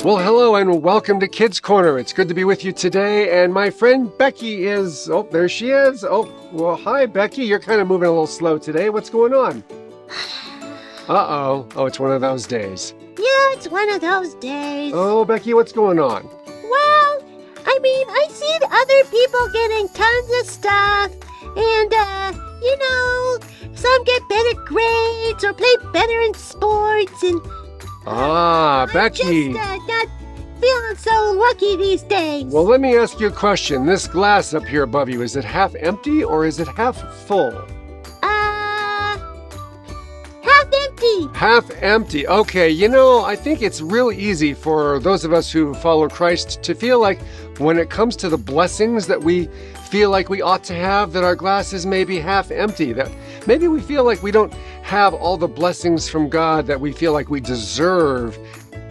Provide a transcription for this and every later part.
Well, hello and welcome to Kids Corner. It's good to be with you today. And my friend Becky is... Oh, there she is. Oh, well, hi, Becky. You're kind of moving a little slow today. What's going on? Uh-oh. Oh, it's one of those days. Yeah, it's one of those days. Oh, Becky, what's going on? Well, I see other people getting tons of stuff. And, some get better grades or play better in sports. And Becky. I'm just not feeling so lucky these days. Well, let me ask you a question. This glass up here above you, is it half empty or is it half full? Half empty. Half empty. Okay, I think it's real easy for those of us who follow Christ to feel like when it comes to the blessings that we feel like we ought to have, that our glass is maybe half empty, that maybe we feel like we don't have all the blessings from God that we feel like we deserve.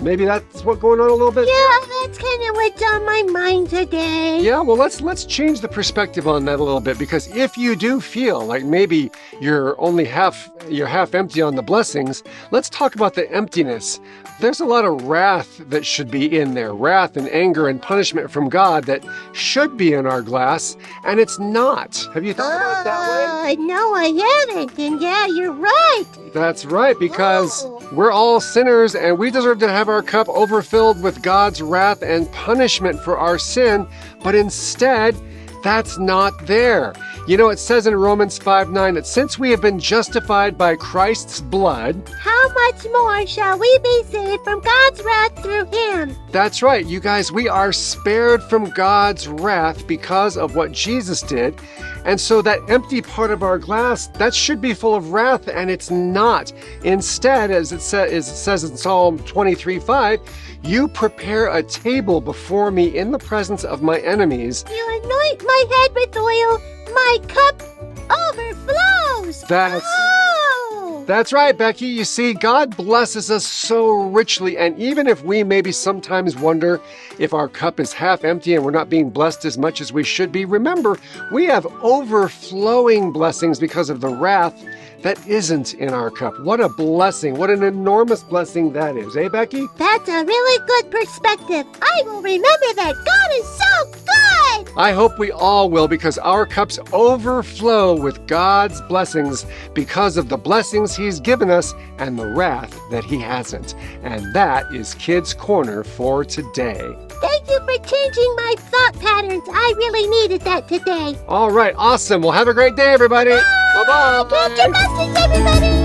Maybe that's what's going on a little bit? Yeah, that's kind of what's on my mind today. Yeah, well, let's change the perspective on that a little bit, because if you do feel like maybe you're half empty on the blessings, let's talk about the emptiness. There's a lot of wrath that should be in there, wrath and anger and punishment from God that should be in our glass, and it's not. Have you thought about it that way? No, I haven't, and yeah, you're right. That's right, because we're all sinners and we deserve to have our cup overfilled with God's wrath and punishment for our sin, but instead, that's not there. It says in Romans 5:9 that since we have been justified by Christ's blood, how much more shall we be saved from God's wrath through him? That's right, you guys, we are spared from God's wrath because of what Jesus did. And so that empty part of our glass, that should be full of wrath, and it's not. Instead, as it says in Psalm 23:5, you prepare a table before me in the presence of my enemies. You anoint my head with oil, my cup overflows. That's right, Becky. You see, God blesses us so richly, and even if we maybe sometimes wonder if our cup is half empty and we're not being blessed as much as we should be, remember, we have overflowing blessings because of the wrath that isn't in our cup. What a blessing. What an enormous blessing that is. Eh, Becky? That's a really good perspective. I will remember that. God is so good. I hope we all will, because our cups overflow with God's blessings because of the blessings he's given us and the wrath that he hasn't. And that is Kids Corner for today. Thank you for changing my thought patterns. I really needed that today. All right, awesome. Well, have a great day, everybody. Bye-bye. Catch your message, everybody.